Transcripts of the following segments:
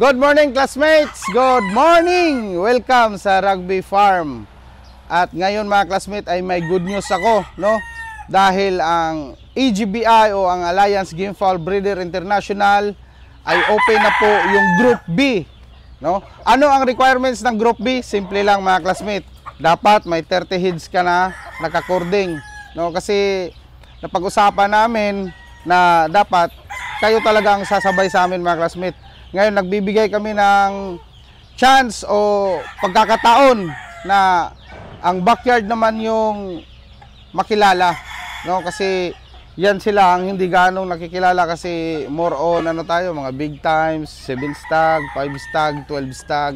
Good morning classmates! Good morning! Welcome sa Rugby Farm. At ngayon mga classmates ay may good news ako, no? Dahil ang AGBI o ang Alliance Game Fowl Breeder International ay open na po yung Group B, no? Ano ang requirements ng Group B? Simple lang mga classmates. Dapat may 30 heads ka na nakakording, no? Kasi napag-usapan namin na dapat kayo talaga ang sasabay sa amin mga classmates. Ngayon nagbibigay kami ng chance o pagkakataon na ang backyard naman yung makilala, no? Kasi yan sila ang hindi ganong nakikilala kasi more on ano tayo, mga big times, 7 stag, 5 stag, 12 stag.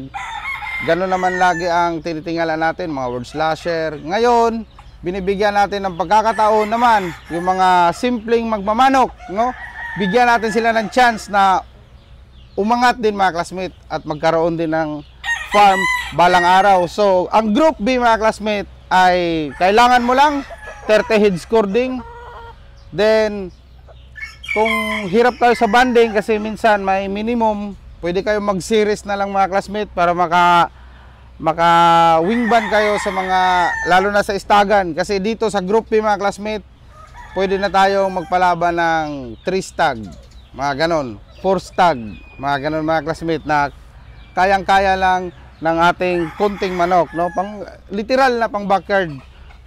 Ganon naman lagi ang tinitingala natin, mga word slasher. Ngayon, binibigyan natin ng pagkakataon naman yung mga simpleng magmamanok, no? Bigyan natin sila ng chance na umangat din mga classmate at magkaroon din ng farm balang araw. So, ang Group B mga classmate ay kailangan mo lang 30 heads cording. Then, kung hirap tayo sa banding kasi minsan may minimum, pwede kayo mag-series na lang mga classmate para maka wing band kayo sa mga, lalo na sa istagan. Kasi dito sa Group B mga classmate, pwede na tayong magpalaban ng 3 stag, mga ganon, 4 stag, mga ganon mga classmate na kayang-kaya lang ng ating kunting manok, no? Pang literal na pang backyard.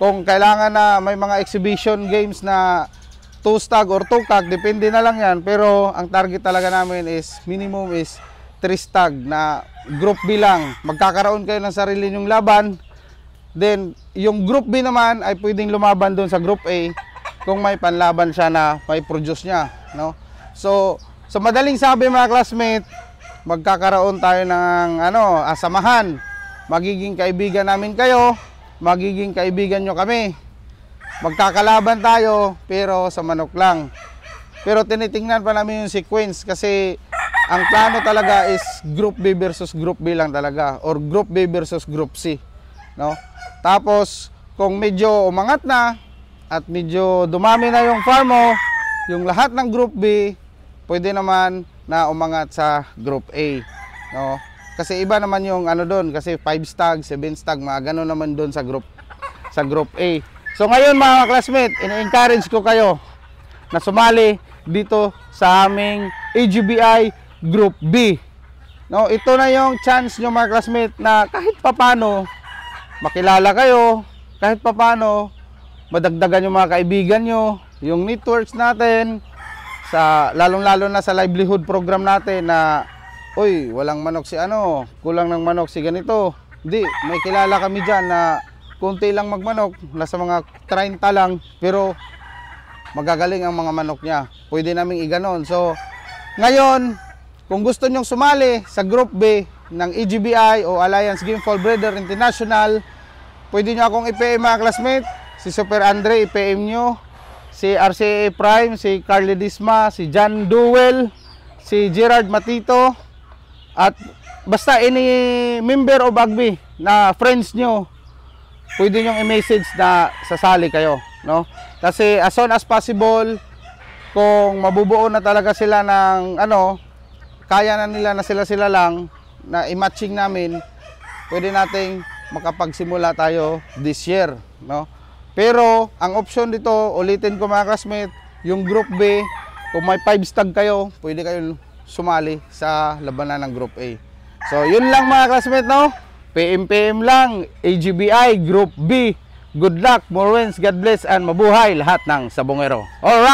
Kung kailangan na may mga exhibition games na 2 stag or 2 tag, depende na lang yan. Pero ang target talaga namin is minimum is 3 stag na Group B lang. Magkakaroon kayo ng sarili nyong laban. Then yung Group B naman ay pwedeng lumaban doon sa Group A kung may panlaban siya na may produce niya, no? So sa madaling sabi mga classmate, magkakaroon tayo ng samahan. Magiging kaibigan namin kayo, magiging kaibigan nyo kami. Magkakalaban tayo pero sa manok lang. Pero tinitingnan pa namin yung sequence kasi ang plano talaga is Group B versus Group B lang talaga, or Group B versus Group C, no? Tapos kung medyo umangat na at medyo dumami na yung farm mo, yung lahat ng Group B pwede naman na umangat sa Group A, no? Kasi iba naman yung doon, kasi 5 stag, 7 stag, mga gano'n naman doon sa Group A. So ngayon mga classmate, ini-encourage ko kayo na sumali dito sa aming AGBI Group B, no? Ito na yung chance nyo mga classmate na kahit papano makilala kayo, kahit papano madagdagan yung mga kaibigan nyo, yung networks natin, sa lalong-lalo na sa livelihood program natin na oy, walang manok si kulang ng manok si ganito. Hindi, may kilala kami diyan na konti lang magmanok, nasa mga 30 lang, pero magagaling ang mga manok niya. Pwede naming iganon. So, ngayon, kung gusto nyong sumali sa Group B ng AGBI o Alliance Game Fowl Breeder International, pwede nyo akong i-PM mga classmate. Si Super Andre, i-PM nyo. Si RCA Prime, si Carly Disma, si John Duwell, si Gerard Matito, at basta any member o Bagby na friends nyo, pwede nyong i-message na sasali kayo, no? Kasi as soon as possible, kung mabubuo na talaga sila ng kaya na nila na sila lang na i-matching namin, pwede nating makapagsimula tayo this year, no? Pero ang option dito, ulitin ko mga classmate, yung Group B, kung may 5 stag kayo, pwede kayo sumali sa labanan ng Group A. So yun lang mga classmate, no? PM lang, AGBI Group B. Good luck, more wins, God bless, and mabuhay lahat ng sabongero. Alright!